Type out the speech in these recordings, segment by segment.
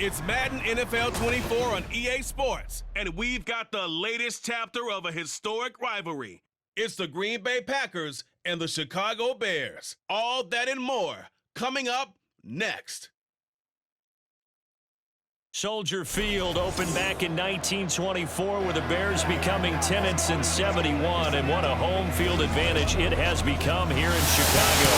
It's Madden NFL 24 on EA Sports, and we've got the latest chapter of a historic rivalry. It's the Green Bay Packers and the Chicago Bears. All that and more coming up next. Soldier Field opened back in 1924 with the Bears becoming tenants in 71, and what a home field advantage it has become here in Chicago.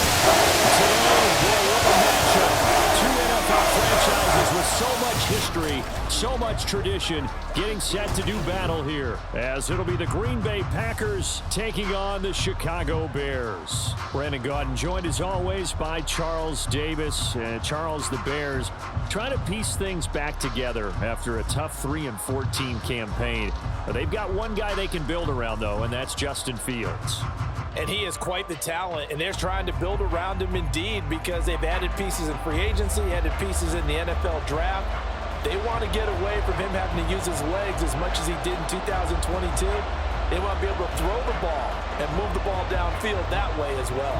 Today, what a matchup. Two NFL franchises with so much history, so much tradition, getting set to do battle here, as it'll be the Green Bay Packers taking on the Chicago Bears. Brandon Gaudin joined as always by Charles Davis. Charles, the Bears trying to piece things back together after a tough 3-14 campaign. They've got one guy they can build around, though, and that's Justin Fields. And he is quite the talent, and they're trying to build around him indeed because they've added pieces in free agency, added pieces in the NFL draft. They want to get away from him having to use his legs as much as he did in 2022. They want to be able to throw the ball and move the ball downfield that way as well.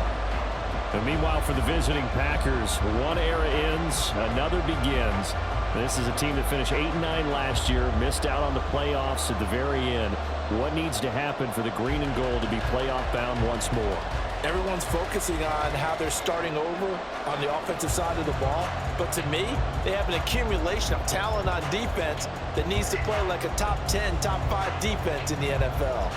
And meanwhile, for the visiting Packers, one era ends, another begins. This is a team that finished 8-9 last year, missed out on the playoffs at the very end. What needs to happen for the green and gold to be playoff bound once more? Everyone's focusing on how they're starting over on the offensive side of the ball. But to me, they have an accumulation of talent on defense that needs to play like a top 10, top 5 defense in the NFL.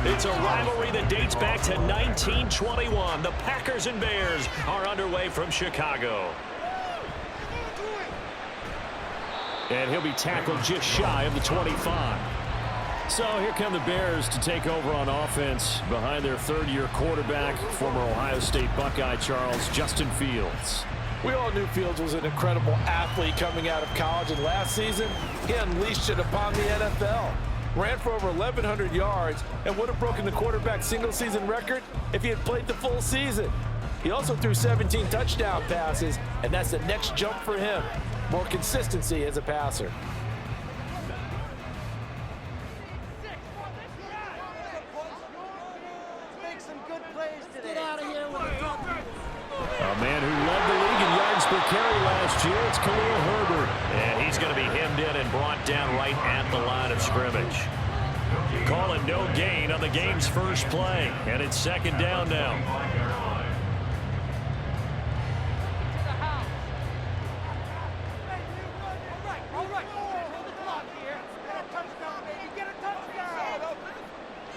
It's a rivalry that dates back to 1921. The Packers and Bears are underway from Chicago. And he'll be tackled just shy of the 25. So here come the Bears to take over on offense behind their third-year quarterback, former Ohio State Buckeye Charles, Justin Fields. We all knew Fields was an incredible athlete coming out of college, and last season, he unleashed it upon the NFL. Ran for over 1,100 yards and would have broken the quarterback single-season record if he had played the full season. He also threw 17 touchdown passes, and that's the next jump for him. More consistency as a passer. A man who led the league in yards per carry last year, it's Khalil Herbert. And he's going to be hemmed in and brought down right at the line of scrimmage. Calling no gain on the game's first play, and it's second down now.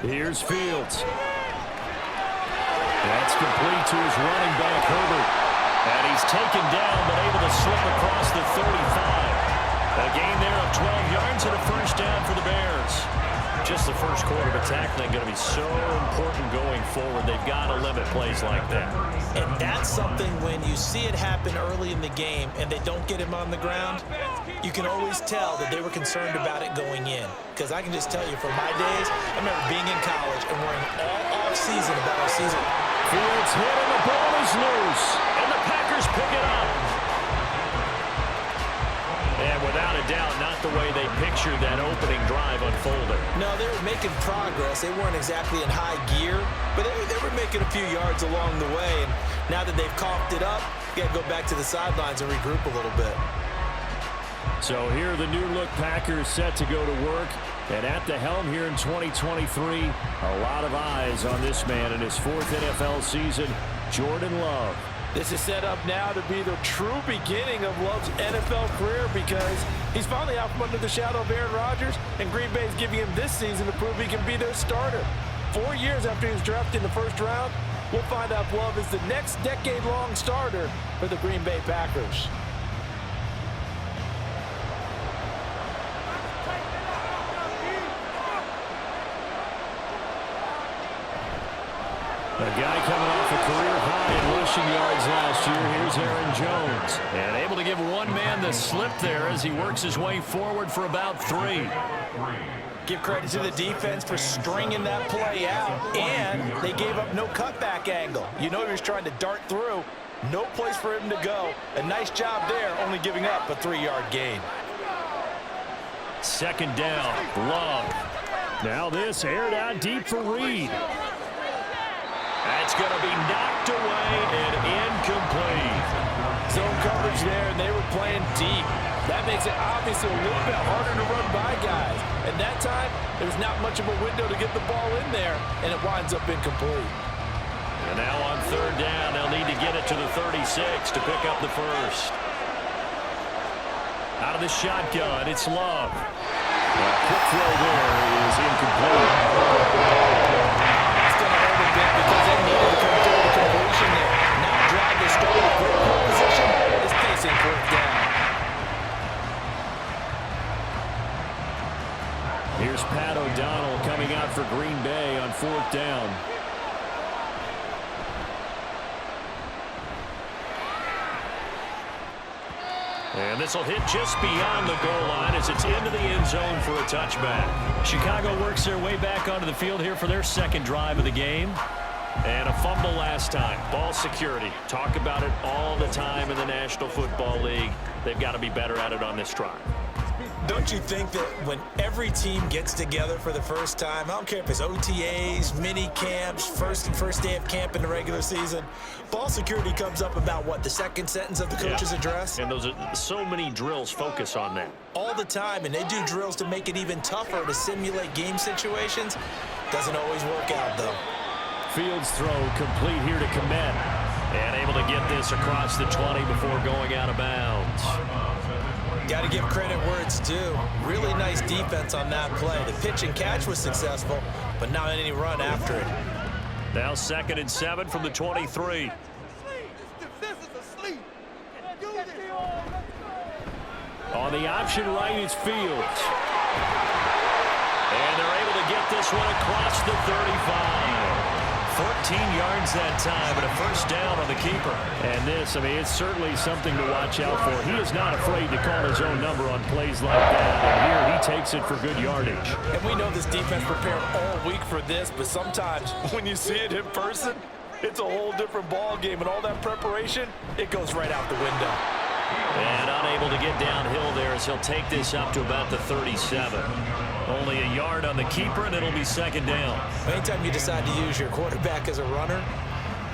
Here's Fields. That's complete to his running back, Herbert. And he's taken down, but able to slip across the 35. A gain there of 12 yards and a first down for the Bears. Just the first quarter of tackling going to be so important going forward. They've got to limit plays like that. And that's something when you see it happen early in the game and they don't get him on the ground, you can always tell that they were concerned about it going in. Because I can just tell you from my days, I remember being in college and worrying all off-season about our season. Fields hit and the ball is loose. And the Packers pick it up. And without a doubt, not the way they pictured that opening drive unfolding. No, they were making progress. They weren't exactly in high gear, but they were making a few yards along the way. And now that they've coughed it up, you got to go back to the sidelines and regroup a little bit. So here are the new-look Packers set to go to work. And at the helm here in 2023, a lot of eyes on this man in his fourth NFL season, Jordan Love. This is set up now to be the true beginning of Love's NFL career because he's finally out from under the shadow of Aaron Rodgers, and Green Bay is giving him this season to prove he can be their starter. 4 years after he was drafted in the first round, we'll find out if Love is the next decade-long starter for the Green Bay Packers. A guy coming off a career high in rushing yards last year. Here's Aaron Jones. And able to give one man the slip there as he works his way forward for about 3. Give credit to the defense for stringing that play out, and they gave up no cutback angle. You know he was trying to dart through. No place for him to go. A nice job there, only giving up a 3-yard gain. Second down, Love. Now this aired out deep for Reed. That's going to be knocked away and incomplete. Zone coverage there, and they were playing deep. That makes it obviously a little bit harder to run by guys. And that time, there's not much of a window to get the ball in there, and it winds up incomplete. And now on third down, they'll need to get it to the 36 to pick up the first. Out of the shotgun, it's Love. Quick throw there is incomplete. It's going to hurt a bit because they needed to come through the completion there. Now drive the starting field position is facing fourth down. Here's Pat O'Donnell coming out for Green Bay on fourth down. And this will hit just beyond the goal line as it's into the end zone for a touchback. Chicago works their way back onto the field here for their second drive of the game. And a fumble last time. Ball security. Talk about it all the time in the National Football League. They've got to be better at it on this drive. Don't you think that when every team gets together for the first time, I don't care if it's OTAs, mini camps, first day of camp in the regular season, ball security comes up about what, the second sentence of the coach's address? And those are so many drills focus on that. All the time, and they do drills to make it even tougher to simulate game situations. Doesn't always work out, though. Fields throw complete here to Komet. And able to get this across the 20 before going out of bounds. Got to give credit where it's due. Really nice defense on that play. The pitch and catch was successful, but not any run after it. Now 2nd and 7 from the 23. On the option right is Fields. And they're able to get this one across the 35. 14 yards that time, but a first down on the keeper. And this, I mean, it's certainly something to watch out for. He is not afraid to call his own number on plays like that. And here he takes it for good yardage. And we know this defense prepared all week for this, but sometimes when you see it in person, it's a whole different ball game. And all that preparation, it goes right out the window. And unable to get downhill there as he'll take this up to about the 37. Only a yard on the keeper, and it'll be second down. Anytime you decide to use your quarterback as a runner,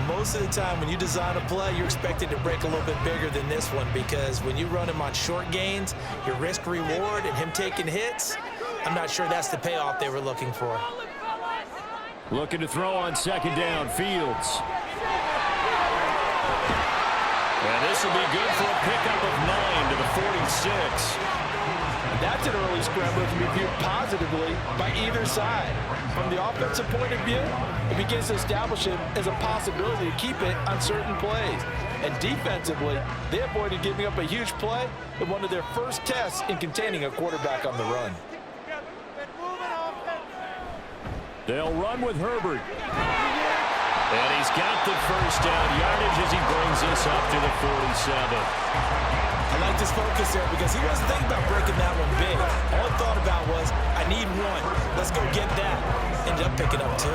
most of the time when you design a play, you're expected to break a little bit bigger than this one, because when you run him on short gains, your risk-reward and him taking hits, I'm not sure that's the payoff they were looking for. Looking to throw on second down, Fields. And this will be good for a pickup of 9 to the 46. That's an early scrambler to be viewed positively by either side. From the offensive point of view, it begins to establish him as a possibility to keep it on certain plays. And defensively, they avoided giving up a huge play in one of their first tests in containing a quarterback on the run. They'll run with Herbert. And he's got the first down yardage as he brings this up to the 47. I like this focus there because he wasn't thinking about breaking that one big. All he thought about was, I need one. Let's go get that. Ended up picking up 2.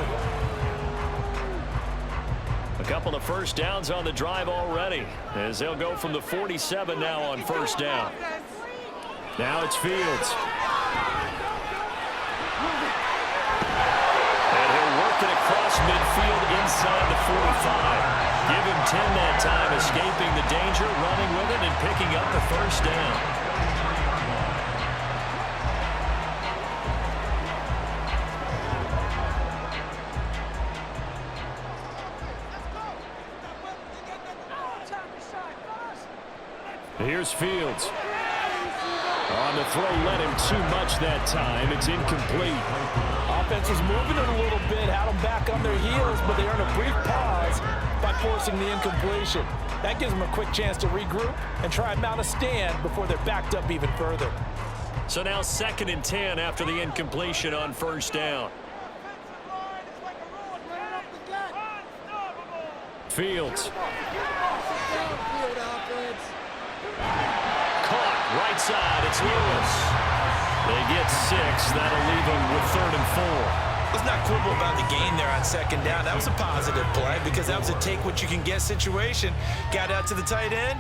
A couple of first downs on the drive already as they'll go from the 47 now on first down. Now it's Fields. And he'll work it across midfield inside the 45. Give him 10 that time, escaping the danger, running with it, and picking up the first down. Here's Fields. On the throw, led him too much that time. It's incomplete. Offense was moving it a little bit, had them back on their heels, but they earned a brief pause by forcing the incompletion. That gives them a quick chance to regroup and try and mount a stand before they're backed up even further. So now 2nd and 10 after the incompletion on first down. Fields. Caught right side. It's Lewis. They get 6. That'll leave them with 3rd and 4. Let's not quibble about the gain there on second down. That was a positive play because that was a take-what-you-can-get situation. Got out to the tight end.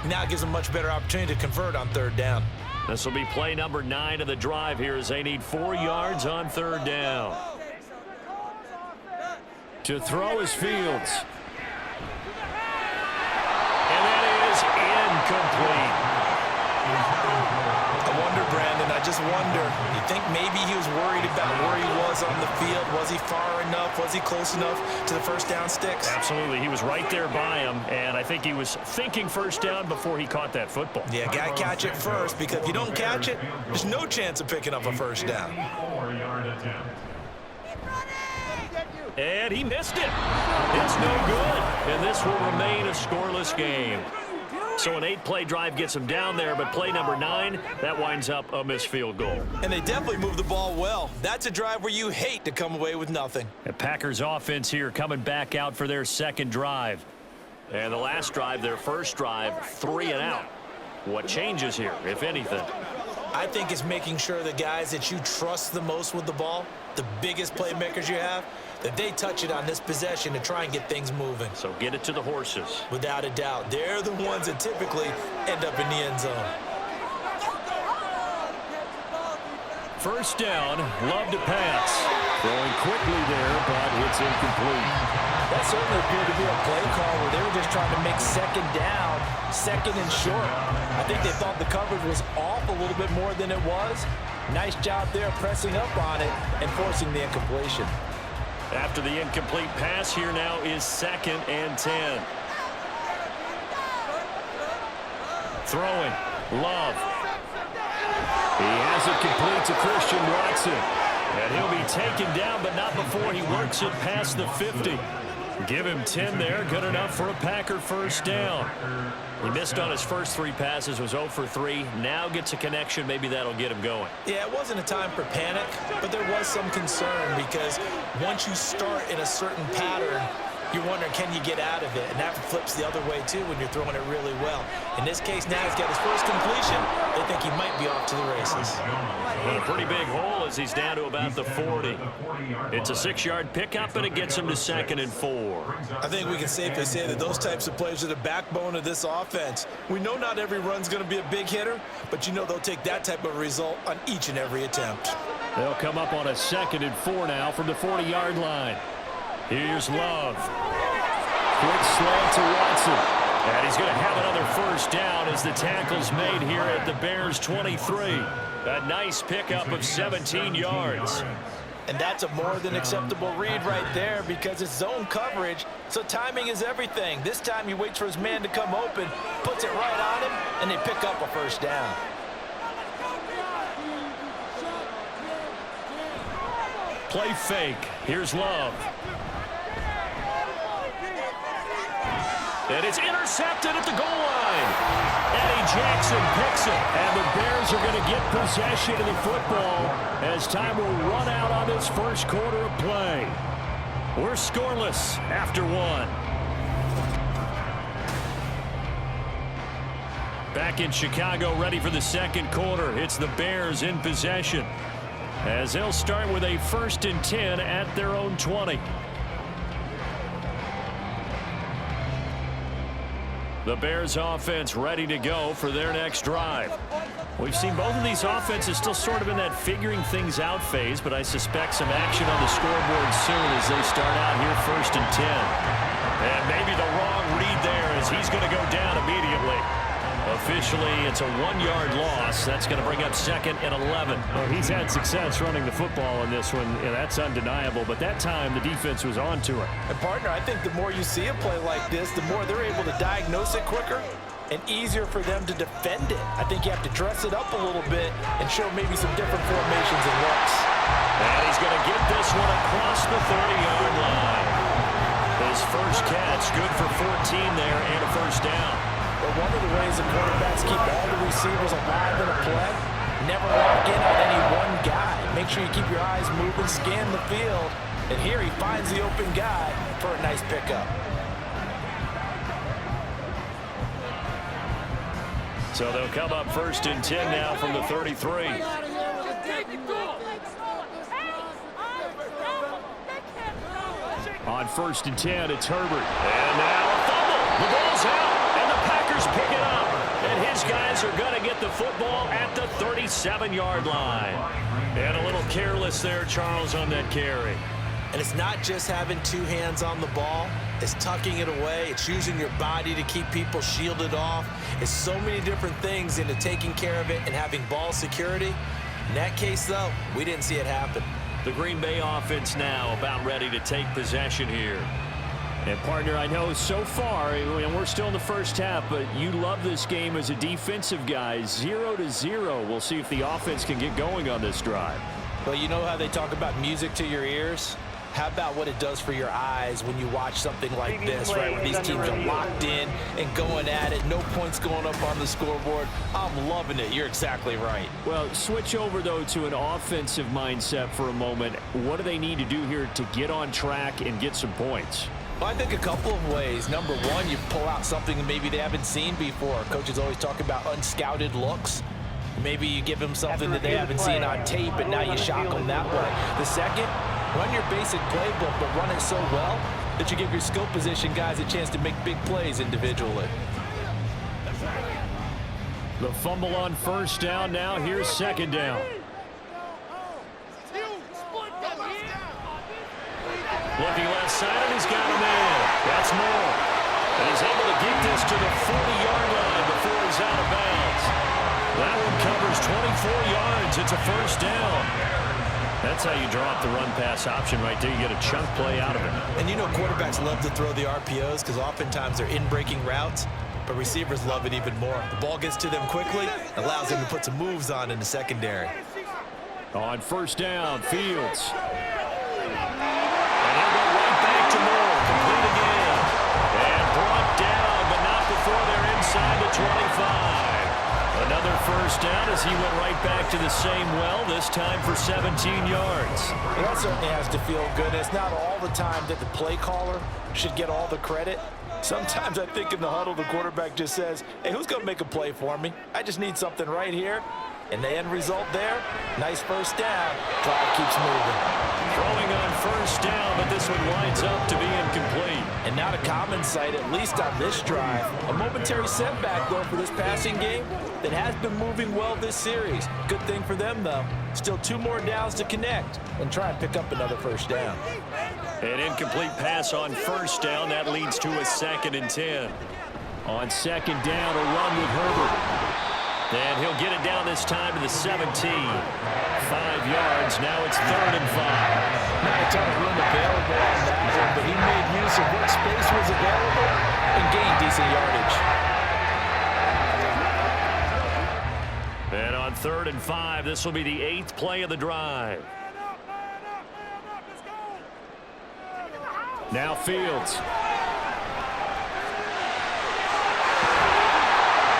Now it gives them a much better opportunity to convert on 3rd down. This will be play number 9 of the drive here as they need 4 yards on 3rd down. To throw is Fields. And that is think maybe he was worried about where he was on the field? Was he far enough? Was he close enough to the first down sticks? Absolutely. He was right there by him, and I think he was thinking first down before he caught that football. Yeah, got to catch it first, because if you don't catch it, there's no chance of picking up a first down. And he missed it. It's no good, and this will remain a scoreless game. So an 8-play drive gets him down there, but play number 9, that winds up a missed field goal. And they definitely moved the ball well. That's a drive where you hate to come away with nothing. The Packers offense here coming back out for their second drive. And the last drive, their first drive, 3 and out. What changes here, if anything? I think it's making sure the guys that you trust the most with the ball, the biggest playmakers you have, that they touch it on this possession to try and get things moving. So get it to the horses. Without a doubt. They're the ones that typically end up in the end zone. First down, Love to pass. Throwing quickly there, but it's incomplete. That certainly appeared to be a play call where they were just trying to make second down, second and short. I think they thought the coverage was off a little bit more than it was. Nice job there pressing up on it and forcing the incompletion. After the incomplete pass, here now is 2nd and 10. Throwing, Love. He has it complete to Christian Watson. And he'll be taken down, but not before he works it past the 50. Give him 10 there, good enough for a Packer first down. He missed on his first 3 passes, was 0 for 3. Now gets a connection, maybe that'll get him going. Yeah, it wasn't a time for panic, but there was some concern because once you start in a certain pattern, you're wondering, can you get out of it? And that flips the other way, too, when you're throwing it really well. In this case, now he's got his first completion. They think he might be off to the races. And a pretty big hole as he's down to about the 40. It's a 6-yard pickup, and it gets him to 2nd and 4. I think we can safely say that those types of plays are the backbone of this offense. We know not every run's going to be a big hitter, but you know they'll take that type of result on each and every attempt. They'll come up on a 2nd and 4 now from the 40-yard line. Here's Love. Quick slant to Watson. And he's going to have another first down as the tackle's made here at the Bears' 23. A nice pickup of 17 yards. And that's a more than acceptable read right there because it's zone coverage, so timing is everything. This time he waits for his man to come open, puts it right on him, and they pick up a first down. Play fake. Here's Love. And it's intercepted at the goal line. Eddie Jackson picks it. And the Bears are going to get possession of the football as time will run out on this first quarter of play. We're scoreless after 1. Back in Chicago, ready for the second quarter. It's the Bears in possession as they'll start with a 1st and 10 at their own 20. The Bears offense ready to go for their next drive. We've seen both of these offenses still sort of in that figuring things out phase, but I suspect some action on the scoreboard soon as they start out here 1st and 10. And maybe the wrong read there as he's going to go down immediately. Officially, it's a 1-yard loss. That's going to bring up 2nd and 11. Well, he's had success running the football in this one. Yeah, that's undeniable. But that time, the defense was on to it. And, partner, I think the more you see a play like this, the more they're able to diagnose it quicker and easier for them to defend it. I think you have to dress it up a little bit and show maybe some different formations and looks. And he's going to get this one across the 30-yard line. His first catch, good for 14 there and a first down. But one of the ways the quarterbacks keep all the receivers alive in a play, never lock in on any one guy. Make sure you keep your eyes moving, scan the field, and here he finds the open guy for a nice pickup. So they'll come up 1st and 10 now from the 33. On 1st and 10, it's Herbert. And now a fumble. The ball's out. Pick it up, and his guys are going to get the football at the 37-yard line. And a little careless there, Charles, on that carry. And it's not just having 2 hands on the ball. It's tucking it away. It's using your body to keep people shielded off. It's so many different things into taking care of it and having ball security. In that case, though, we didn't see it happen. The Green Bay offense now about ready to take possession here. And, partner, I know so far, and we're still in the first half, but you love this game as a defensive guy. 0-0. We'll see if the offense can get going on this drive. Well, you know how they talk about music to your ears? How about what it does for your eyes when you watch something like this, right, where these teams are locked in and going at it, no points going up on the scoreboard. I'm loving it. You're exactly right. Well, switch over, though, to an offensive mindset for a moment. What do they need to do here to get on track and get some points? Well, I think a couple of ways. Number one, you pull out something that maybe they haven't seen before. Coaches always talk about unscouted looks. Maybe you give them something that they haven't seen on tape, and now you shock them that way. The second, run your basic playbook, but run it so well that you give your skill position guys a chance to make big plays individually. The fumble on first down now. Here's second down. Looking left side, and he's got a man. That's Moore. And he's able to get this to the 40-yard line before he's out of bounds. That one covers 24 yards. It's a first down. That's how you draw up the run-pass option right there. You get a chunk play out of it. And you know quarterbacks love to throw the RPOs because oftentimes they're in-breaking routes, but receivers love it even more. The ball gets to them quickly, allows them to put some moves on in the secondary. On first down, Fields. And he'll go right back to Moore. Complete again. And brought down, but not before they're inside the 25. Another first down as he went right back to the same well, this time for 17 yards. Well, that certainly has to feel good. It's not all the time that the play caller should get all the credit. Sometimes I think in the huddle, the quarterback just says, hey, who's going to make a play for me? I just need something right here. And the end result there, nice first down. Drive keeps moving. Throwing on first down, but this one winds up to be incomplete. And not a common sight, at least on this drive. A momentary setback, though, for this passing game that has been moving well this series. Good thing for them, though. Still 2 more downs to connect and try and pick up another first down. An incomplete pass on first down. That leads to a 2nd and 10. On second down, a run with Herbert. And he'll get it down this time to the 17. 5 yards. Now it's 3rd and 5. Not a ton of room available on that one, but he made use of what space was available and gained decent yardage. And on 3rd and 5, this will be the 8th play of the drive. Now Fields.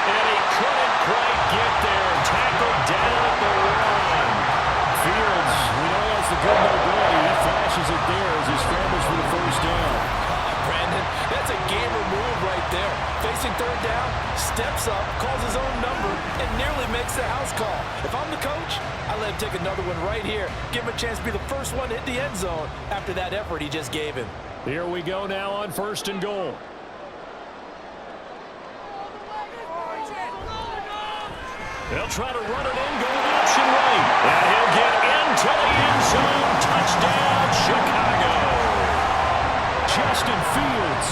And he couldn't quite get there. Tackled down at the 1. Fields, we know has the good mobility. He flashes it there as he scrambles for the first down. Brandon, that's a gamer move right there. Facing 3rd down, steps up, calls his own number, and nearly makes the house call. If I'm the coach, I let him take another one right here. Give him a chance to be the first one to hit the end zone after that effort he just gave him. Here we go now on 1st and goal. They'll try to run it in, go option right. And he'll get into the end zone. Touchdown, Chicago. Justin Fields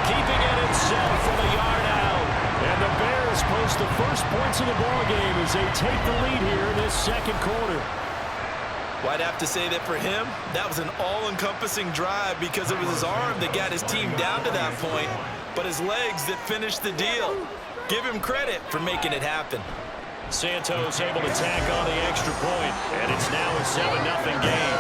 keeping it himself from a yard out. And the Bears post the first points of the ballgame as they take the lead here in this 2nd quarter. Well, I'd have to say that for him, that was an all-encompassing drive because it was his arm that got his team down to that point, but his legs that finished the deal. Give him credit for making it happen. Santos able to tack on the extra point, and it's now a 7-0 game.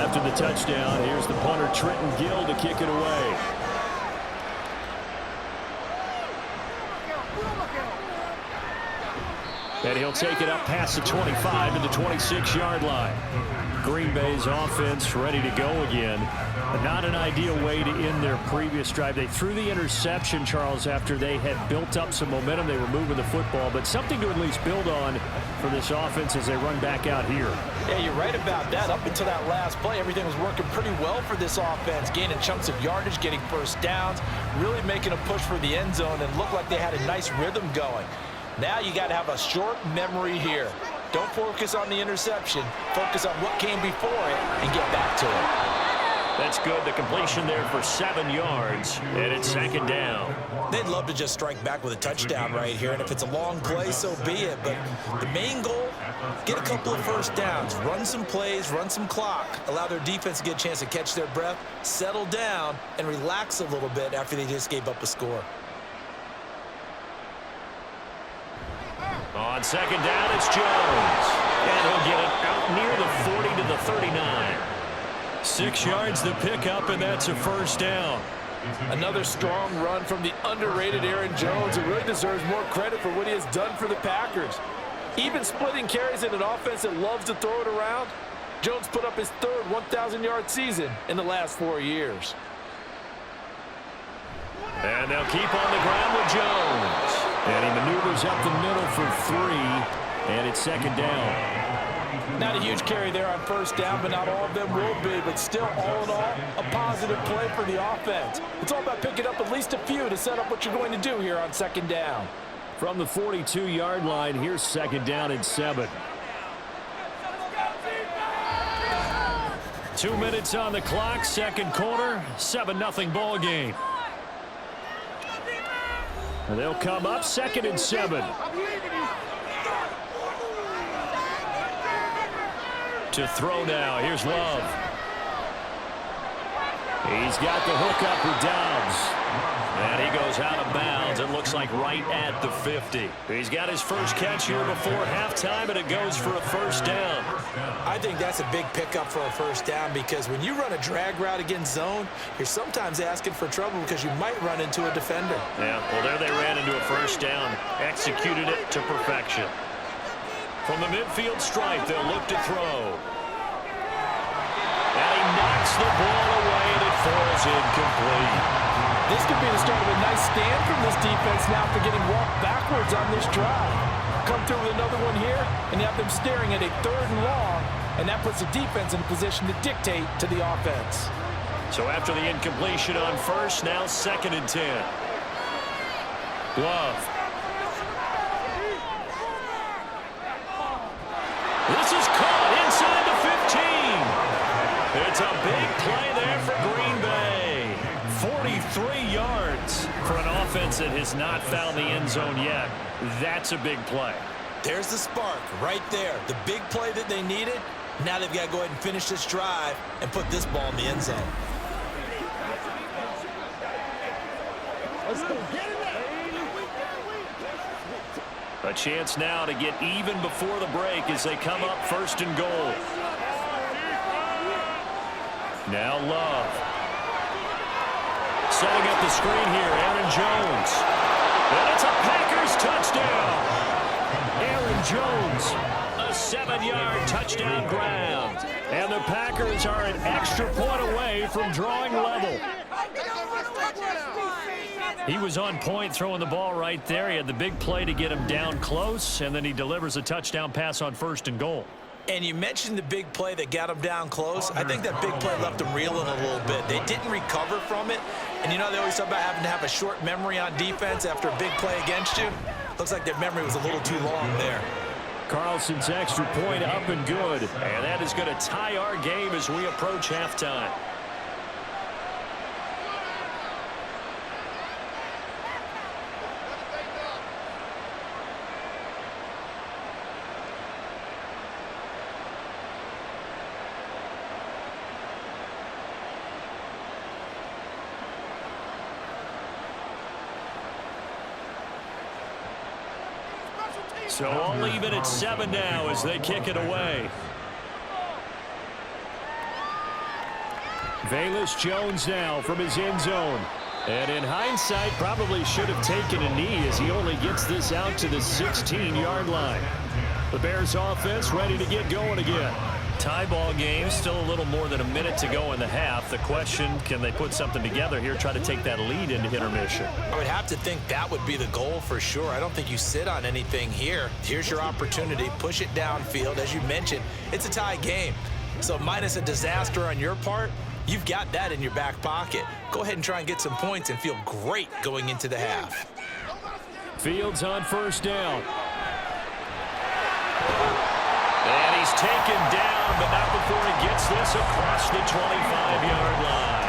After the touchdown, here's the punter, Trenton Gill, to kick it away. And he'll take it up past the 25 to the 26-yard line. Green Bay's offense ready to go again. But not an ideal way to end their previous drive. They threw the interception, Charles, after they had built up some momentum. They were moving the football, but something to at least build on for this offense as they run back out here. Yeah, you're right about that. Up until that last play, everything was working pretty well for this offense, gaining chunks of yardage, getting first downs, really making a push for the end zone, and looked like they had a nice rhythm going. Now you got to have a short memory here. Don't focus on the interception. Focus on what came before it and get back to it. That's good. The completion there for 7 yards, and it's second down. They'd love to just strike back with a touchdown right here, and if it's a long play, so be it. But the main goal, get a couple of first downs, run some plays, run some clock, allow their defense to get a chance to catch their breath, settle down, and relax a little bit after they just gave up a score. On second down, it's Jones. And he'll get it out near the 40 to the 39. 6 yards the pickup, and that's a first down. Another strong run from the underrated Aaron Jones, who really deserves more credit for what he has done for the Packers. Even splitting carries in an offense that loves to throw it around, Jones put up his third 1,000-yard season in the last 4 years. And they'll keep on the ground with Jones. And he maneuvers up the middle for 3, and it's second down. Not a huge carry there on first down, but not all of them will be. But still, all in all, a positive play for the offense. It's all about picking up at least a few to set up what you're going to do here on second down. From the 42-yard line, here's second down and 7. 2 minutes on the clock, second quarter, 7-0 ball game. And they'll come up second and 7. To throw now. Here's Love. He's got the hook up with Dobbs. And he goes out of bounds. It looks like right at the 50. He's got his first catch here before halftime, and it goes for a first down. I think that's a big pickup for a first down, because when you run a drag route against zone, you're sometimes asking for trouble because you might run into a defender. Yeah, well, there they ran into a first down. Executed it to perfection. From the midfield stripe, they'll look to throw. And he knocks the ball away, and it falls incomplete. This could be the start of a nice stand from this defense now after getting walked backwards on this drive. Come through with another one here and have them staring at a 3rd and long, and that puts the defense in a position to dictate to the offense. So after the incompletion on first, now second and 10. Love. This is caught inside the 15. It's a big play there for Green Bay. 43 yards for an offense that has not found the end zone yet. That's a big play. There's the spark right there. The big play that they needed. Now they've got to go ahead and finish this drive and put this ball in the end zone. Let's go. Get it. A chance now to get even before the break as they come up first and goal. Now Love. Setting up the screen here, Aaron Jones. And it's a Packers touchdown. Aaron Jones, a 7-yard touchdown ground. And the Packers are an extra point away from drawing level. He was on point throwing the ball right there. He had the big play to get him down close, and then he delivers a touchdown pass on first and goal. And you mentioned the big play that got him down close. I think that big play left him reeling a little bit. They didn't recover from it. And you know, they always talk about having to have a short memory on defense after a big play against you. Looks like their memory was a little too long there. Carlson's extra point up and good. And that is going to tie our game as we approach halftime. So all even at 7 now as they kick it away. Velus Jones now from his end zone. And in hindsight, probably should have taken a knee as he only gets this out to the 16-yard line. The Bears offense ready to get going again. Tie ball game, still a little more than a minute to go in the half. The question, can they put something together here, try to take that lead into intermission? I would have to think that would be the goal for sure. I don't think you sit on anything here. Here's your opportunity. Push it downfield. As you mentioned, it's a tie game. So minus a disaster on your part, you've got that in your back pocket. Go ahead and try and get some points and feel great going into the half. Fields on first down. And he's taken down, but not before he gets this across the 25-yard line.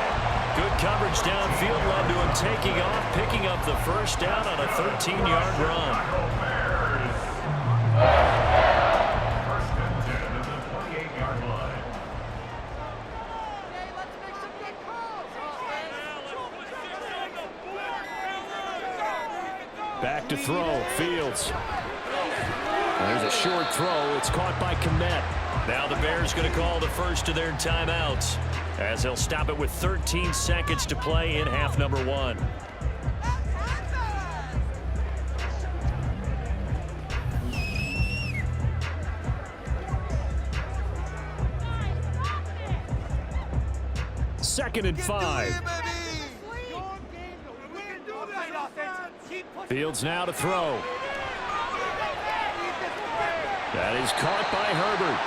Good coverage downfield led to him taking off, picking up the first down on a 13-yard run. First and 10 at the 28-yard line. Back to throw, Fields. There's a short throw. It's caught by Kmet. Now the Bears going to call the first of their timeouts as they'll stop it with 13 seconds to play in half number 1. Second and 5. Fields now to throw. That is caught by Herbert.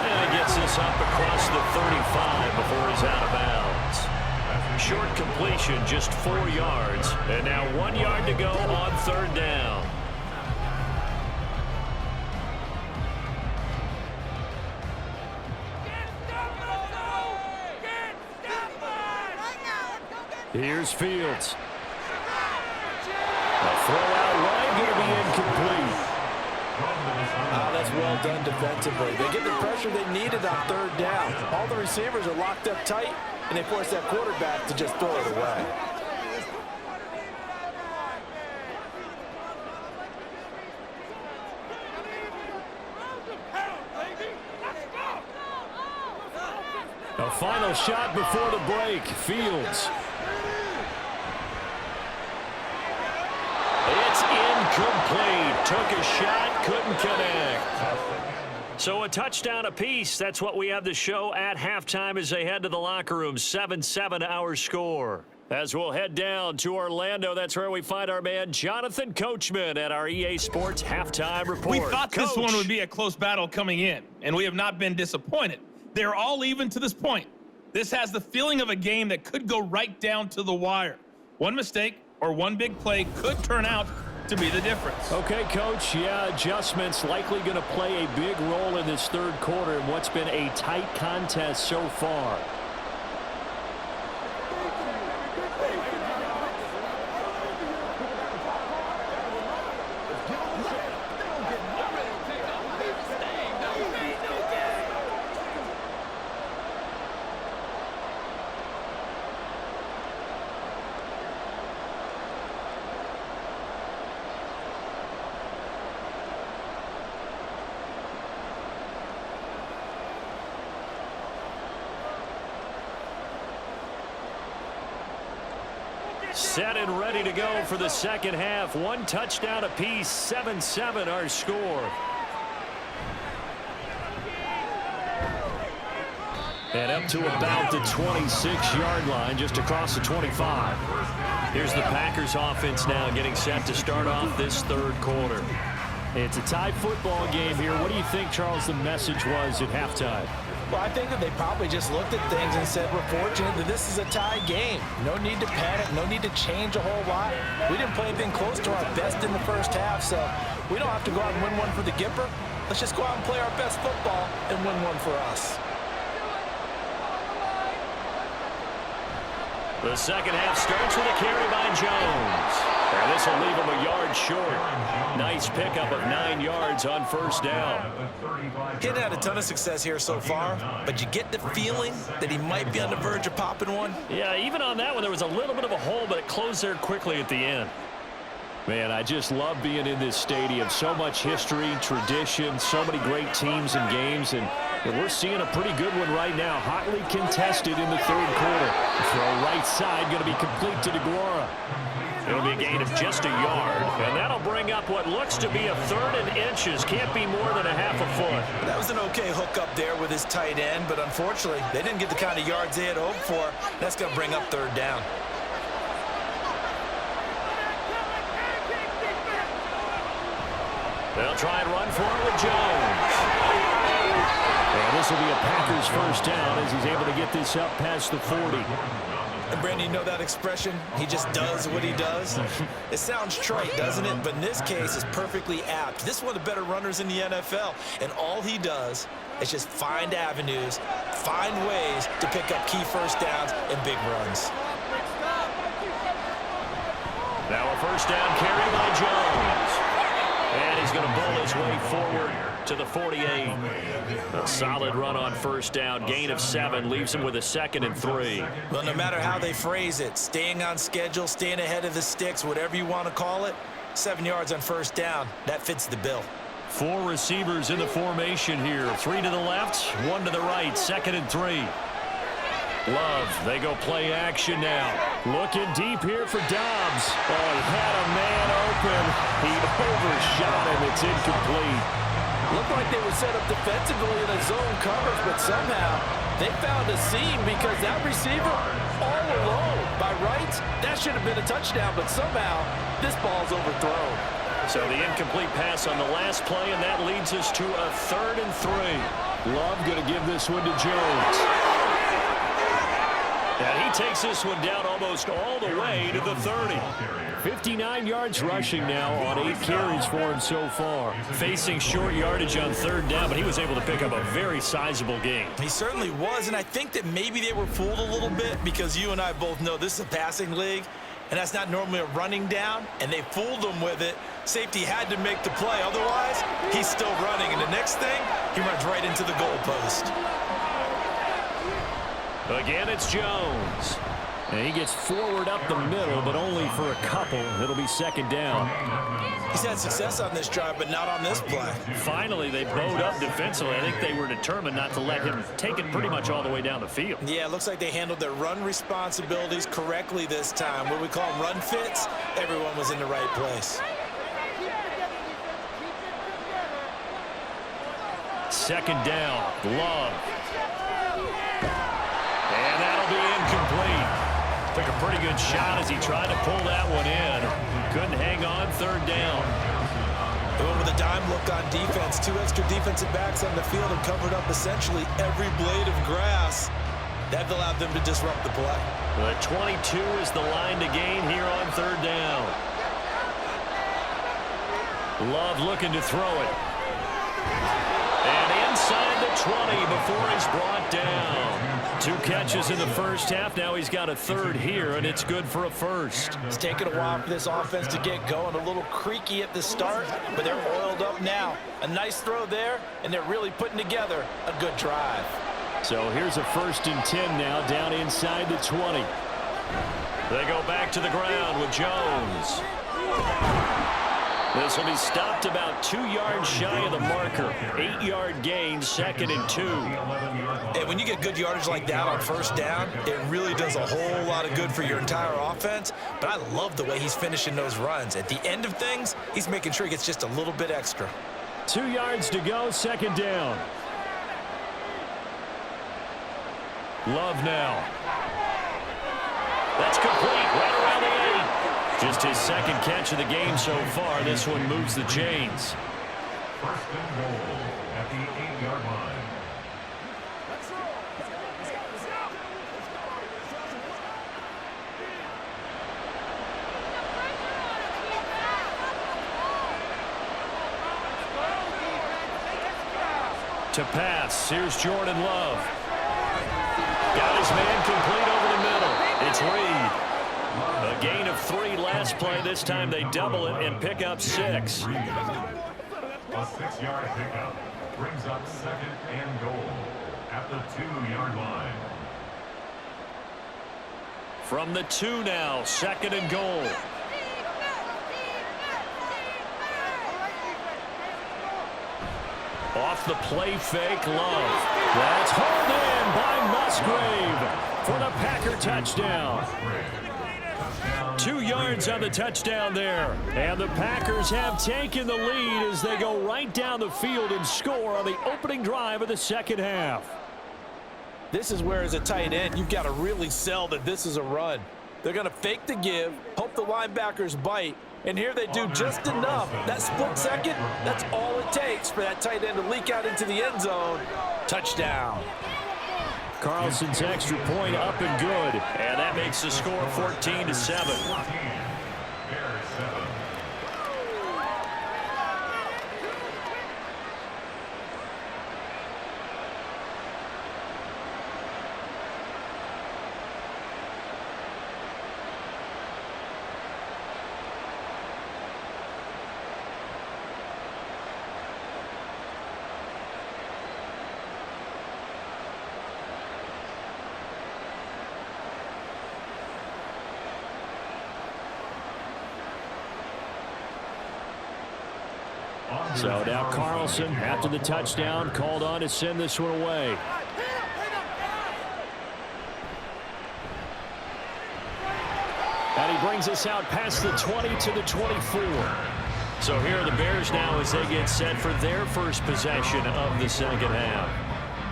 And he gets this up across the 35 before he's out of bounds. Short completion, just 4 yards. And now 1 yard to go on third down. Here's Fields. A throw out wide, going to be incomplete. Oh, that's well done defensively. They get the pressure they needed on third down. All the receivers are locked up tight, and they force that quarterback to just throw it away. A final shot before the break. Fields. It's incomplete. Took a shot, couldn't connect. So a touchdown apiece. That's what we have to show at halftime as they head to the locker room. 7-7 our score. As we'll head down to Orlando, that's where we find our man Jonathan Coachman at our EA Sports Halftime Report. We thought this Coach. one would be a close battle coming in, and we have not been disappointed. They're all even to this point. This has the feeling of a game that could go right down to the wire. One mistake or one big play could turn out to be the difference. Okay, Coach. Yeah, adjustments likely going to play a big role in this third quarter in what's been a tight contest so far. Set and ready to go for the second half. One touchdown apiece, 7-7 our score. And up to about the 26-yard line, just across the 25. Here's the Packers offense now getting set to start off this third quarter. It's a tie football game here. What do you think, Charles, the message was at halftime? Well, I think that they probably just looked at things and said, we're fortunate that this is a tie game. No need to panic, no need to change a whole lot. We didn't play anything close to our best in the first half, so we don't have to go out and win one for the Gipper. Let's just go out and play our best football and win one for us. The second half starts with a carry by Jones. And this will leave him a yard short. Nice pickup of 9 yards on first down. He hadn't had a ton of success here so far, but you get the feeling that he might be on the verge of popping one. Yeah, even on that one, there was a little bit of a hole, but it closed there quickly at the end. Man, I just love being in this stadium. So much history, tradition, so many great teams and games, and we're seeing a pretty good one right now. Hotly contested in the third quarter. Throw right side, going to be complete to DeGuara. It'll be a gain of just a yard, and that'll bring up what looks to be a 3rd and inches. Can't be more than a half a foot. That was an okay hook up there with his tight end, but unfortunately, they didn't get the kind of yards they had hoped for. That's going to bring up 3rd down. They'll try and run for it with Jones. And this will be a Packers first down as he's able to get this up past the 40. And Brandon, you know that expression? He just does what he does. It sounds trite, doesn't it? But in this case, it's perfectly apt. This is one of the better runners in the NFL. And all he does is just find avenues, find ways to pick up key first downs and big runs. Now a first down carry by Jones. And he's going to bowl his way forward to the 48. A solid run on first down. Gain of 7 leaves him with a 2nd and 3. Well, no matter how they phrase it, staying on schedule, staying ahead of the sticks, whatever you want to call it, 7 yards on first down, that fits the bill. 4 receivers in the formation here. 3 to the left, 1 to the right. 2nd and 3. Love, they go play action now. Looking deep here for Dobbs. Oh, he had a man open. He overshot him. It's incomplete. Looked like they were set up defensively in a zone coverage, but somehow they found a seam because that receiver all alone. By rights, that should have been a touchdown, but somehow this ball's overthrown. So the incomplete pass on the last play, and that leads us to a 3rd and 3. Love going to give this one to Jones. And he takes this one down almost all the way to the 30. 59 yards rushing now on 8 carries for him so far. Facing short yardage on 3rd down, but he was able to pick up a very sizable gain. He certainly was, and I think that maybe they were fooled a little bit because you and I both know this is a passing league, and that's not normally a running down, and they fooled him with it. Safety had to make the play. Otherwise, he's still running, and the next thing, he runs right into the goalpost. Again, it's Jones. And he gets forward up the middle, but only for a couple. It'll be 2nd down. He's had success on this drive, but not on this play. Finally, they bowed up defensively. I think they were determined not to let him take it pretty much all the way down the field. Yeah, it looks like they handled their run responsibilities correctly this time. What we call them run fits, everyone was in the right place. 2nd down, Love. And that'll be incomplete. Took a pretty good shot as he tried to pull that one in. Couldn't hang on 3rd down. They went with a dime look on defense. 2 extra defensive backs on the field and covered up essentially every blade of grass. That allowed them to disrupt the play. The 22 is the line to gain here on 3rd down. Love looking to throw it. And inside the 20 before he's brought down. 2 catches in the first half. Now he's got a 3rd here, and it's good for a 1st. It's taken a while for this offense to get going. A little creaky at the start, but they're oiled up now. A nice throw there, and they're really putting together a good drive. So here's a 1st and 10 now, down inside the 20. They go back to the ground with Jones. This will be stopped about 2 yards shy of the marker. 8-yard gain, 2nd and 2. And when you get good yardage like that on first down, it really does a whole lot of good for your entire offense. But I love the way he's finishing those runs. At the end of things, he's making sure he gets just a little bit extra. 2 yards to go, 2nd down. Love now. That's complete, right around the 8. Just his 2nd catch of the game so far. This one moves the chains. 1st and goal at the 8-yard line. To pass, here's Jordan Love. Got his man complete over the middle. It's Reed. A gain of 3 last play. This time they double it and pick up 6. A 6-yard pickup brings up 2nd and goal at the 2-yard line. From the 2 now, 2nd and goal. Off the play fake, Love. That's hauled in by Musgrave for the Packer touchdown. 2 yards on the touchdown there. And the Packers have taken the lead as they go right down the field and score on the opening drive of the second half. This is where, as a tight end, you've got to really sell that this is a run. They're going to fake the give, hope the linebackers bite, and here they do just enough. That split second, that's all it takes for that tight end to leak out into the end zone. Touchdown. Carlson's extra point up and good, and that makes the score 14-7. So now Carlson, after the touchdown, called on to send this one away. And he brings us out past the 20 to the 24. So here are the Bears now as they get set for their first possession of the second half.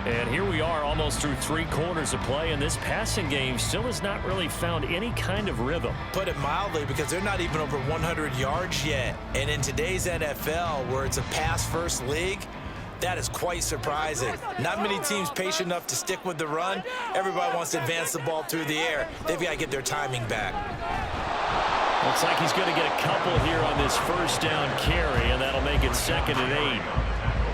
And here we are almost through 3 quarters of play, and this passing game still has not really found any kind of rhythm. Put it mildly, because they're not even over 100 yards yet. And in today's NFL, where it's a pass-first league, that is quite surprising. Not many teams patient enough to stick with the run. Everybody wants to advance the ball through the air. They've got to get their timing back. Looks like he's going to get a couple here on this first down carry, and that'll make it 2nd and 8.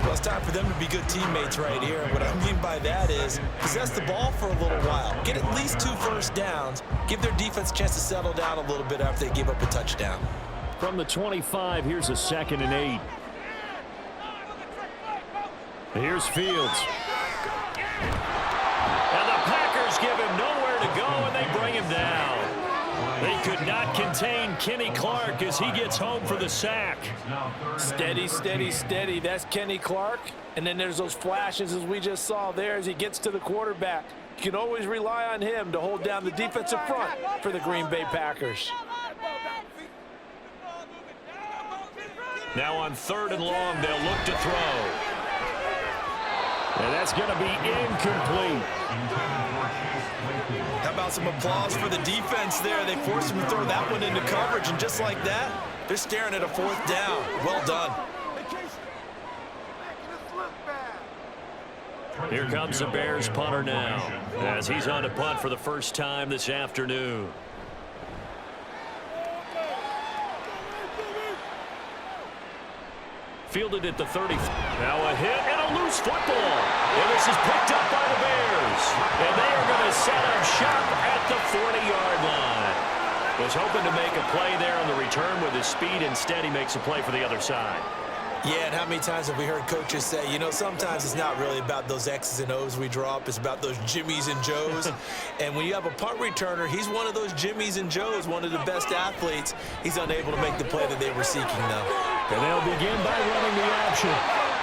Well, it's time for them to be good teammates right here. What I mean by that is possess the ball for a little while. Get at least 2 first downs. Give their defense a chance to settle down a little bit after they give up a touchdown. From the 25, here's a 2nd and 8. Here's Fields. And the Packers give him nowhere to go, and they bring him down. They could not contain Kenny Clark as he gets home for the sack. Steady, steady, steady. That's Kenny Clark. And then there's those flashes, as we just saw there, as he gets to the quarterback. You can always rely on him to hold down the defensive front for the Green Bay Packers. Now on 3rd and long, they'll look to throw. And that's going to be incomplete. How about some applause for the defense there? They forced him to throw that one into coverage, and just like that, they're staring at a 4th down. Well done. Here comes the Bears punter now, as he's on to punt for the first time this afternoon. Fielded at the 30. Now a hit and a loose football. And this is picked up by the Bears. And they are going to set up shop at the 40-yard line. Was hoping to make a play there on the return with his speed. Instead, he makes a play for the other side. Yeah, and how many times have we heard coaches say, you know, sometimes it's not really about those X's and O's we draw up. It's about those Jimmies and Joes. And when you have a punt returner, he's one of those Jimmies and Joes, one of the best athletes. He's unable to make the play that they were seeking, though. And they'll begin by running the option.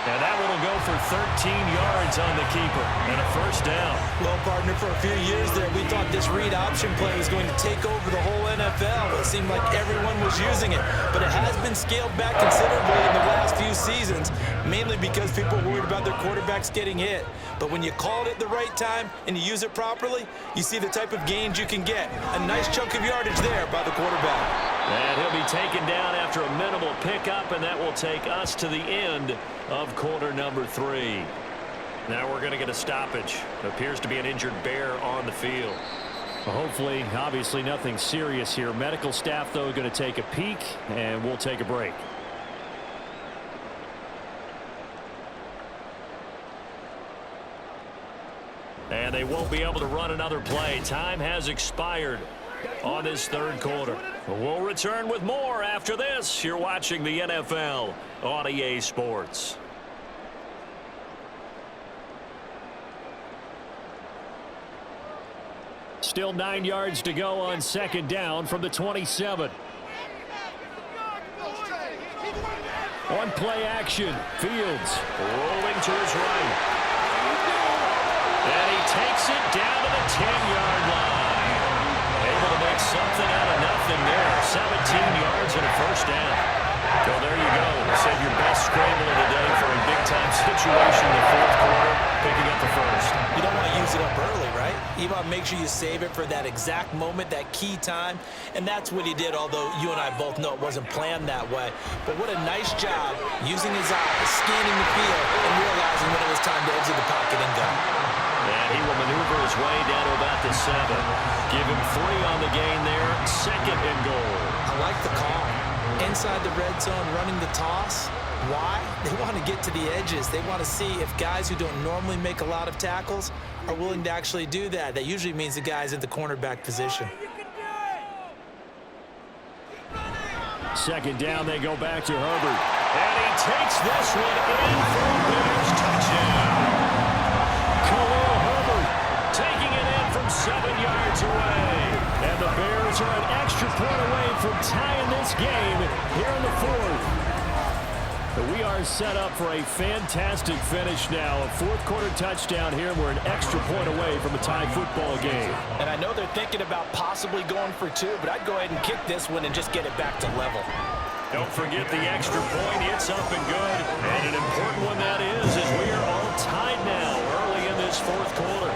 And that one will go for 13 yards on the keeper and a first down. Well, partner, for a few years there, we thought this read option play was going to take over the whole NFL. It seemed like everyone was using it, but it has been scaled back considerably in the last few seasons, mainly because people are worried about their quarterbacks getting hit. But when you call it at the right time and you use it properly, you see the type of gains you can get. A nice chunk of yardage there by the quarterback. And he'll be taken down after a minimal pickup, and that will take us to the end of quarter number 3. Now we're going to get a stoppage. Appears to be an injured Bear on the field. Well, hopefully, obviously nothing serious here. Medical staff, though, going to take a peek, and we'll take a break. And they won't be able to run another play. Time has expired on this 3rd quarter. We'll return with more after this. You're watching the NFL on EA Sports. Still 9 yards to go on 2nd down from the 27. On play action, Fields rolling to his right. And he takes it down to the 10-yard line. Able to make something out of nothing there. 17 yards and a first down. So there you go. Save your best scramble of the day for a big-time situation in the fourth quarter, picking up the first. You don't want to use it up early, right? You want to make sure you save it for that exact moment, that key time, and that's what he did, although you and I both know it wasn't planned that way. But what a nice job using his eyes, scanning the field, and realizing when it was time to exit the pocket and go. And he will maneuver his way down to about the 7. Give him 3 on the gain there, 2nd and goal. I like the call. Inside the red zone, running the toss. Why? They want to get to the edges. They want to see if guys who don't normally make a lot of tackles are willing to actually do that. That usually means the guy's at the cornerback position. 2nd down, they go back to Herbert. And he takes this one in for a Bears touchdown. Khalil Herbert taking it in from 7 yards away. And the Bears are an extra point away from tying this game here in the 4th. But we are set up for a fantastic finish now. A fourth-quarter touchdown here, and we're an extra point away from a tie football game. And I know they're thinking about possibly going for 2, but I'd go ahead and kick this one and just get it back to level. Don't forget the extra point. It's up and good. And an important one that is, as we are all tied now early in this fourth quarter.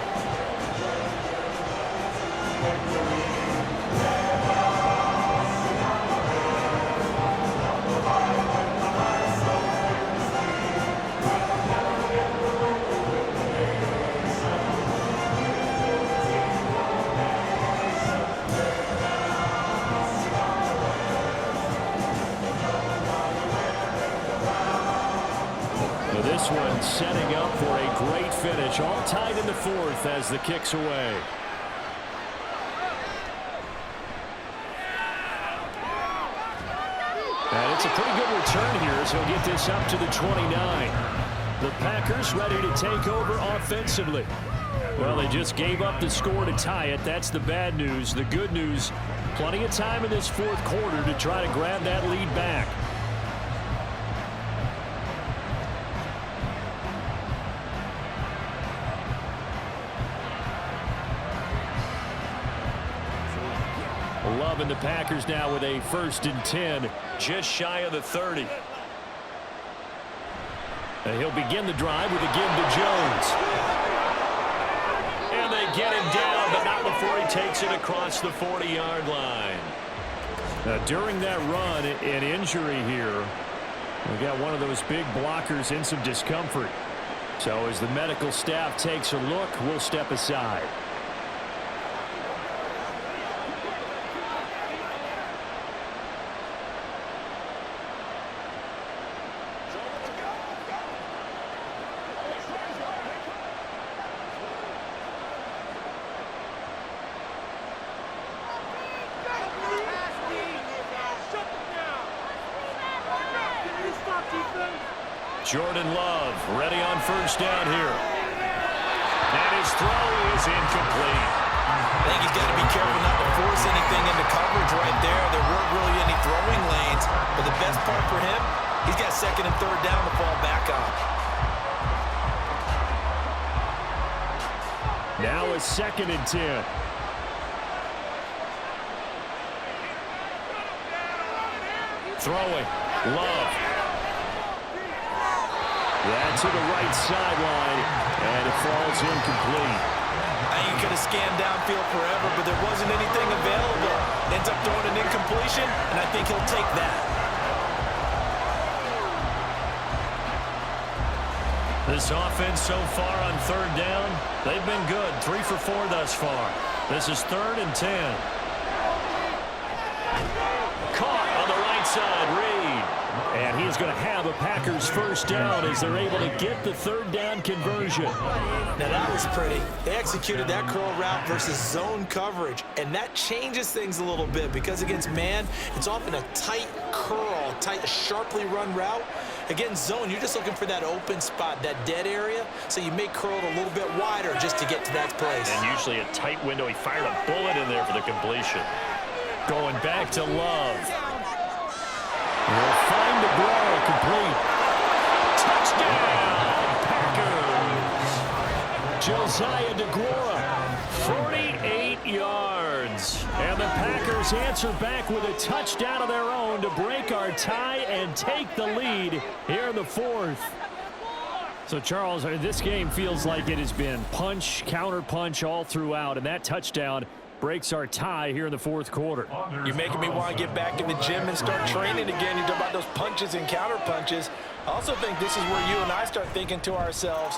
This one setting up for a great finish. All tied in the 4th as the kick's away. And it's a pretty good return here as he'll get this up to the 29. The Packers ready to take over offensively. Well, they just gave up the score to tie it. That's the bad news. The good news, plenty of time in this fourth quarter to try to grab that lead back. Love and the Packers now with a 1st and 10, just shy of the 30. And he'll begin the drive with a give to Jones. And they get him down, but not before he takes it across the 40-yard line. Now, during that run, an injury here. We got one of those big blockers in some discomfort. So as the medical staff takes a look, we'll step aside. Jordan Love ready on 1st down here. And his throw is incomplete. I think he's got to be careful not to force anything into coverage right there. There weren't really any throwing lanes. But the best part for him, he's got 2nd and 3rd down to fall back on. Now a 2nd and 10. Throwing. Love. That's to the right sideline, and it falls incomplete. You could have scanned downfield forever, but there wasn't anything available. Ends up throwing an incompletion, and I think he'll take that. This offense so far on 3rd down, they've been good. 3 for 4 thus far. This is 3rd and 10. Caught on the right side, Reed. And he's going to have a Packers 1st down as they're able to get the 3rd down conversion. Now that was pretty. They executed that curl route versus zone coverage, and that changes things a little bit because against man, it's often a tight curl, tight, sharply run route. Against zone, you're just looking for that open spot, that dead area, so you may curl it a little bit wider just to get to that place. And usually a tight window. He fired a bullet in there for the completion. Going back to Love. He'll find the ball, complete. Touchdown, Packers. Josiah DeGuara, 48 yards. And the Packers answer back with a touchdown of their own to break our tie and take the lead here in the fourth. So, Charles, this game feels like it has been punch, counter punch all throughout, and that touchdown breaks our tie here in the fourth quarter. You're making me want to get back in the gym and start training again. You talk about those punches and counter punches. I also think this is where you and I start thinking to ourselves,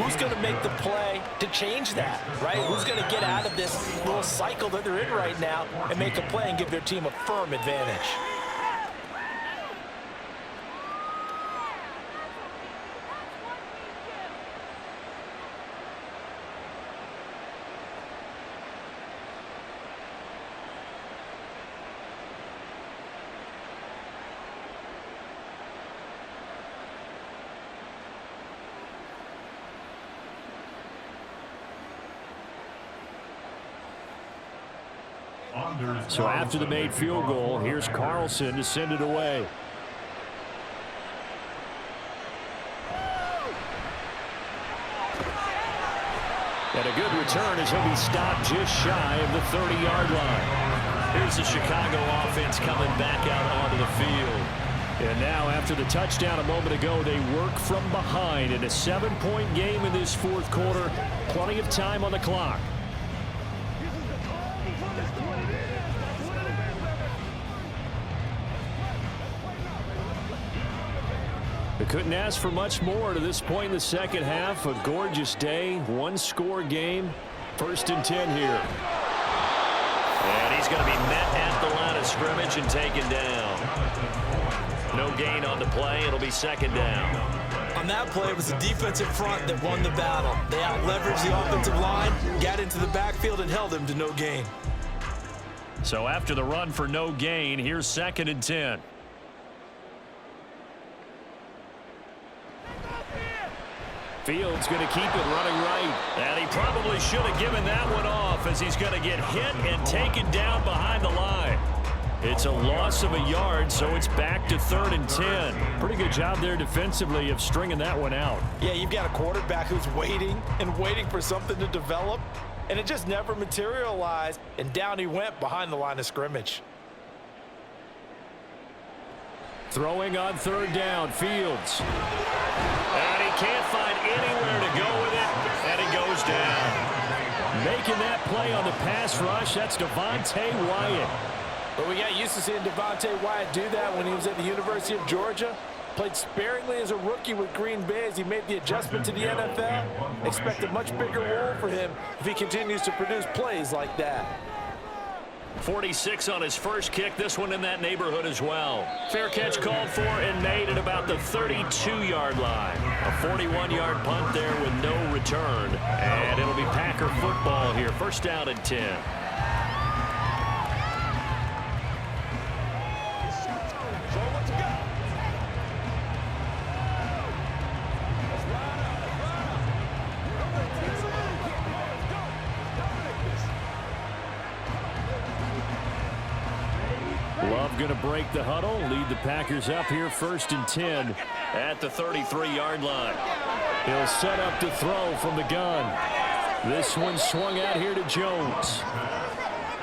who's going to make the play to change that, right? Who's going to get out of this little cycle that they're in right now and make a play and give their team a firm advantage? So after the made field goal, here's Carlson to send it away. And a good return as he'll be stopped just shy of the 30-yard line. Here's the Chicago offense coming back out onto the field. And now after the touchdown a moment ago, they work from behind in a 7-point game in this fourth quarter. Plenty of time on the clock. They couldn't ask for much more to this point in the second half. A gorgeous day, one-score game. 1st and 10 here. And he's going to be met at the line of scrimmage and taken down. No gain on the play. It'll be 2nd down. On that play, it was the defensive front that won the battle. They out-leveraged the offensive line, got into the backfield, and held him to no gain. So after the run for no gain, here's 2nd and 10. Fields going to keep it running right. And he probably should have given that one off as he's going to get hit and taken down behind the line. It's a loss of a yard, so it's back to 3rd and 10. Pretty good job there defensively of stringing that one out. Yeah, you've got a quarterback who's waiting and waiting for something to develop, and it just never materialized, and down he went behind the line of scrimmage. Throwing on 3rd down, Fields. And he can't find anywhere to go with it, and it goes down. Making that play on the pass rush, that's Devontae Wyatt. But we got used to seeing Devontae Wyatt do that when he was at the University of Georgia. Played sparingly as a rookie with Green Bay as he made the adjustment to the NFL. Expect a much bigger role for him if he continues to produce plays like that. 46 on his first kick, this one in that neighborhood as well. Fair catch called for and made at about the 32-yard line. A 41-yard punt there with no return. And it'll be Packer football here. 1st down and 10. Love going to break the huddle, lead the Packers up here 1st and 10 at the 33-yard line. He'll set up to throw from the gun. This one swung out here to Jones.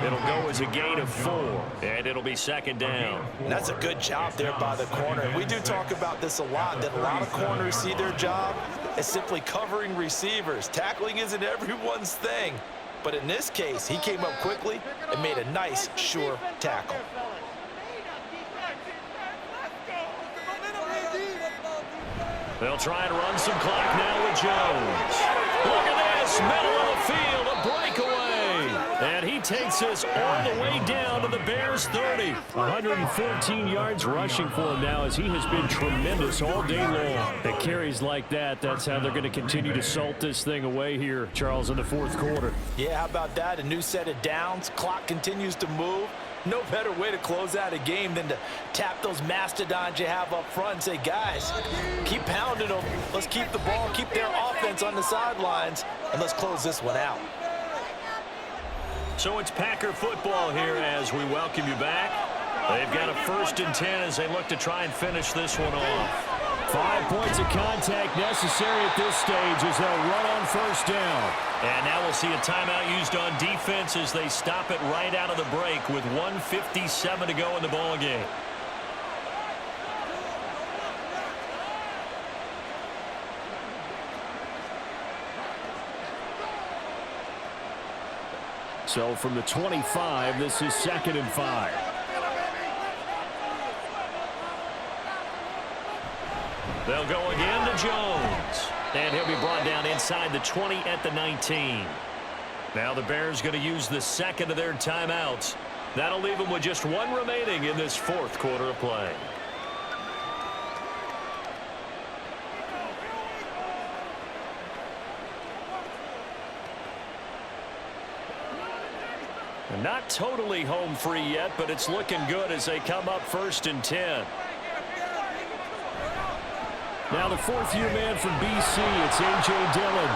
It'll go as a gain of 4, and it'll be 2nd down. That's a good job there by the corner. We do talk about this a lot, that a lot of corners see their job as simply covering receivers. Tackling isn't everyone's thing. But in this case, he came up quickly and made a nice, sure tackle. They'll try and run some clock now with Jones. Look at this, middle of the field, a breakaway. And he takes us all the way down to the Bears 30. 114 yards rushing for him now as he has been tremendous all day long. The carries like that, that's how they're going to continue to salt this thing away here, Charles, in the fourth quarter. Yeah, how about that? A new set of downs. Clock continues to move. No better way to close out a game than to tap those mastodons you have up front and say, guys, keep pounding them. Let's keep the ball, keep their offense on the sidelines, and let's close this one out. So it's Packer football here as we welcome you back. They've got a 1st and 10 as they look to try and finish this one off. 5 points of contact necessary at this stage as they'll run on 1st down. And now we'll see a timeout used on defense as they stop it right out of the break with 1:57 to go in the ball game. So from the 25, this is 2nd and 5. They'll go again to Jones. And he'll be brought down inside the 20 at the 19. Now the Bears going to use the 2nd of their timeouts. That'll leave them with just 1 remaining in this 4th quarter of play. And not totally home free yet, but it's looking good as they come up 1st and 10. Now the 4th-year man from BC, it's A.J. Dillon.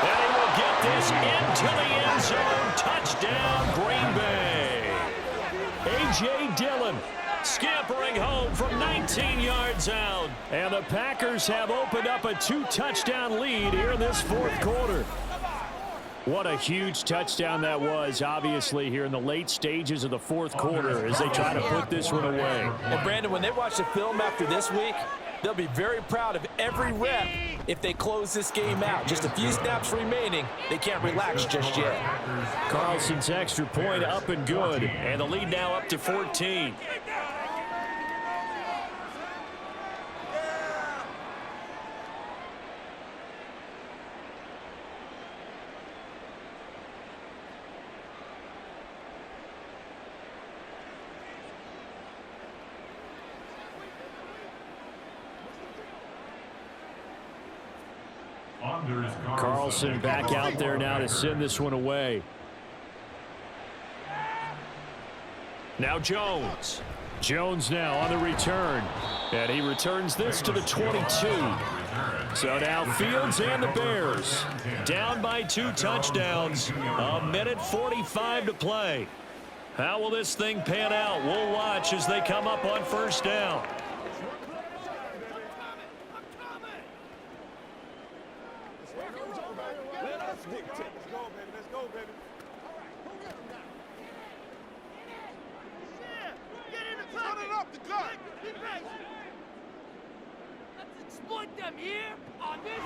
And he will get this into the end zone. Touchdown, Green Bay. A.J. Dillon Scampering home from 19 yards out. And the Packers have opened up a 2-touchdown lead here in this 4th quarter. What a huge touchdown that was, obviously, here in the late stages of the 4th quarter as they try to put this one away. And, Brandon, when they watch the film after this week, they'll be very proud of every rep if they close this game out. Just a few snaps remaining. They can't relax just yet. Carlson's extra point up and good. And the lead now up to 14. Carlson back out there now to send this one away. Now Jones. Jones now on the return. And he returns this to the 22. So now Fields and the Bears down by 2 touchdowns. 1:45 to play. How will this thing pan out? We'll watch as they come up on 1st down.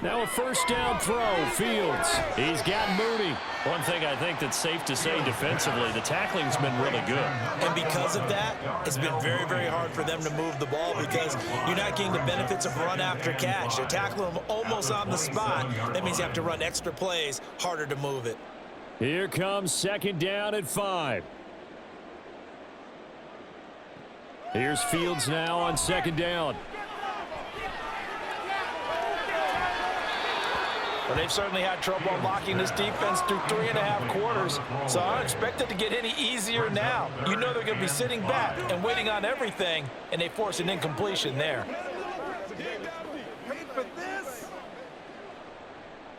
Now a 1st down throw. Fields. He's got Mooney. One thing I think that's safe to say defensively, the tackling's been really good. And because of that, it's been very, very hard for them to move the ball because you're not getting the benefits of run after catch. They're tackling them almost on the spot. That means you have to run extra plays, harder to move it. Here comes 2nd down at 5. Here's Fields now on 2nd down. Well, they've certainly had trouble unlocking this defense through 3.5 quarters, so I don't expect it to get any easier now. You know they're going to be sitting back and waiting on everything, and they force an incompletion there.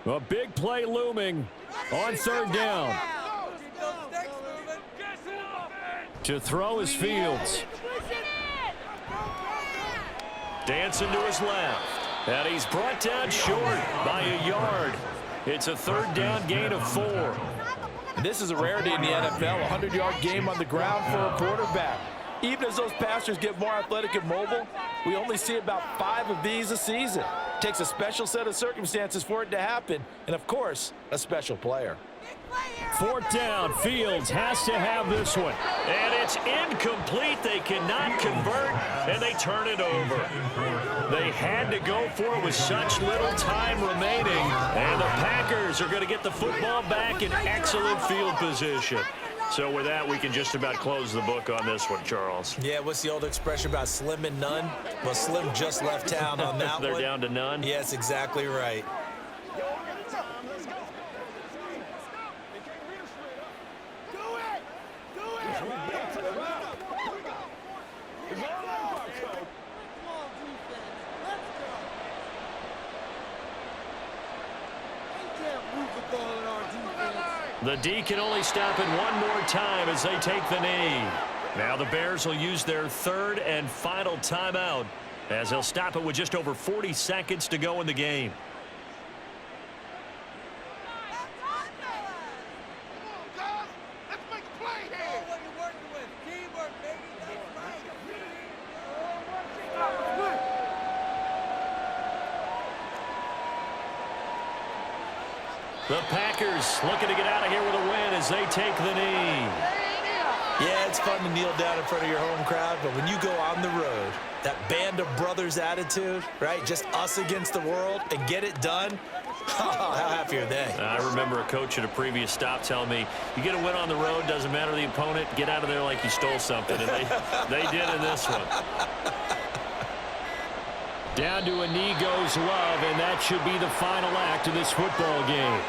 A big play looming on 3rd down. To throw is Fields. Dancing to his left. And he's brought down short by a yard. It's a 3rd down gain of 4. This is a rarity in the NFL, a 100-yard game on the ground for a quarterback. Even as those passers get more athletic and mobile, we only see about 5 of these a season. It takes a special set of circumstances for it to happen, and of course, a special player. 4th down. Fields has to have this one. And it's incomplete. They cannot convert, and they turn it over. They had to go for it with such little time remaining, and the Packers are going to get the football back in excellent field position. So with that, we can just about close the book on this one, Charles. Yeah, what's the old expression about slim and none? Well, Slim just left town on that They're one. down to none? Yes, exactly right. The D can only stop it one more time as they take the knee. Now the Bears will use their third and final timeout as they'll stop it with just over 40 seconds to go in the game. The Packers looking to get out of here with a win as they take the knee. Yeah, it's fun to kneel down in front of your home crowd, but when you go on the road, that band of brothers attitude, right? Just us against the world and get it done. How happy are they? I remember a coach at a previous stop telling me, you get a win on the road, doesn't matter the opponent, get out of there like you stole something. And they did in this one. Down to a knee goes Love, and that should be the final act of this football game.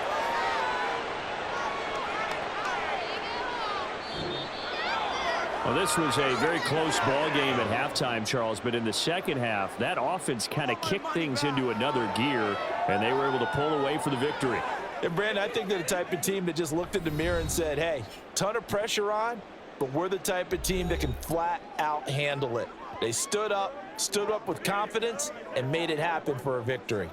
Well, this was a very close ball game at halftime, Charles, but in the second half, that offense kind of kicked things into another gear, and they were able to pull away for the victory. And, Brandon, I think they're the type of team that just looked in the mirror and said, hey, ton of pressure on, but we're the type of team that can flat out handle it. They stood up with confidence and made it happen for a victory.